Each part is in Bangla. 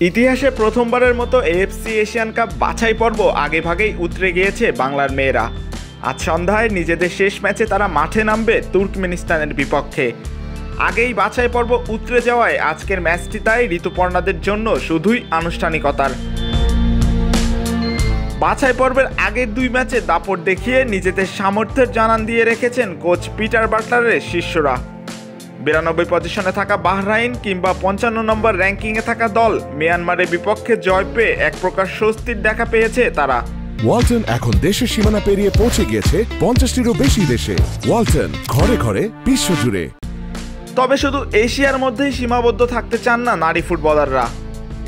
ইতিহাসে প্রথমবারের মতো এএফসি এশিয়ান কাপ বাছাই পর্ব আগেভাগেই উতরে গিয়েছে বাংলার মেয়েরা। আজ সন্ধ্যায় নিজেদের শেষ ম্যাচে তারা মাঠে নামবে তুর্কমেনিস্তানের বিপক্ষে। আগেই বাছাই পর্ব উতরে যাওয়ায় আজকের ম্যাচটি তাই ঋতুপর্ণাদের জন্য শুধুই আনুষ্ঠানিকতার। বাছাই পর্বের আগের দুই ম্যাচে দাপট দেখিয়ে নিজেদের সামর্থ্যের জানান দিয়ে রেখেছেন কোচ পিটার বাটলারের শিষ্যরা। 92 পজিশনে থাকা বাহরাইন কিংবা 55 নম্বর র্যাঙ্কিংয়ে থাকা দল মিয়ানমারের বিপক্ষে জয় পেয়ে এক প্রকার স্বস্তির দেখা পেয়েছে তারা। ওয়ালটন এখন দেশের সীমানা পেরিয়ে পৌঁছে গিয়েছে 50টিরও বেশি দেশে। ওয়ালটন, ঘরে ঘরে বিশ্বজুড়ে। তবে শুধু এশিয়ার মধ্যেই সীমাবদ্ধ থাকতে চান না নারী ফুটবলাররা।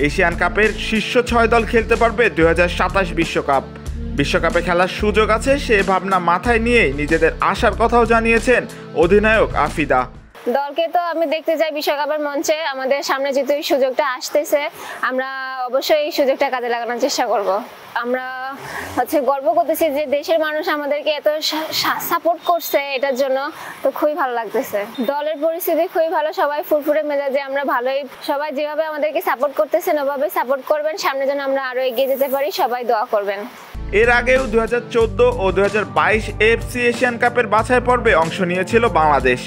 এশিয়ান কাপের শীর্ষ 6 দল খেলতে পারবে 2027 বিশ্বকাপ। বিশ্বকাপে খেলার সুযোগ আছে সে ভাবনা মাথায় নিয়েই নিজেদের আশার কথাও জানিয়েছেন অধিনায়ক আফিদা। দলকে তো আমি দেখতে চাই বিশ্বকাপের মঞ্চে। আমাদের সামনে যেহেতু এই সুযোগটা আসতেছে, আমরা অবশ্যই এই সুযোগটা কাজে লাগানোর চেষ্টা করব। আমরা গর্ব করতেছি যে দেশের মানুষ আমাদেরকে এত সাপোর্ট করছে, এটার জন্য তো খুবই ভালো লাগতেছে। দলের পরিস্থিতি খুবই ভালো, সবাই ফুরফুরে মেজাজে আমরা ভালোই। সবাই যেভাবে আমাদেরকে সাপোর্ট করতেছেন ওভাবে সাপোর্ট করবেন, সামনে যেন আমরা আরো এগিয়ে যেতে পারি, সবাই দোয়া করবেন। এর আগেও 2014 ও 2022 এএফসি এশিয়ান কাপের বাছাই পর্বে অংশ নিয়েছিল বাংলাদেশ।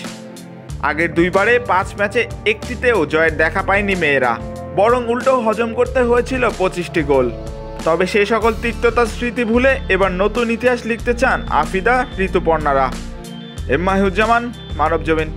আগের দুইবারে 5 ম্যাচে একটিতেও জয়ের দেখা পায়নি মেয়েরা, বরং উল্টো হজম করতে হয়েছিল 25টি গোল। তবে সেই সকল তিক্ততার স্মৃতি ভুলে এবার নতুন ইতিহাস লিখতে চান আফিদা, ঋতুপর্ণারা। মাহিউজ্জামান, মানবজমিন।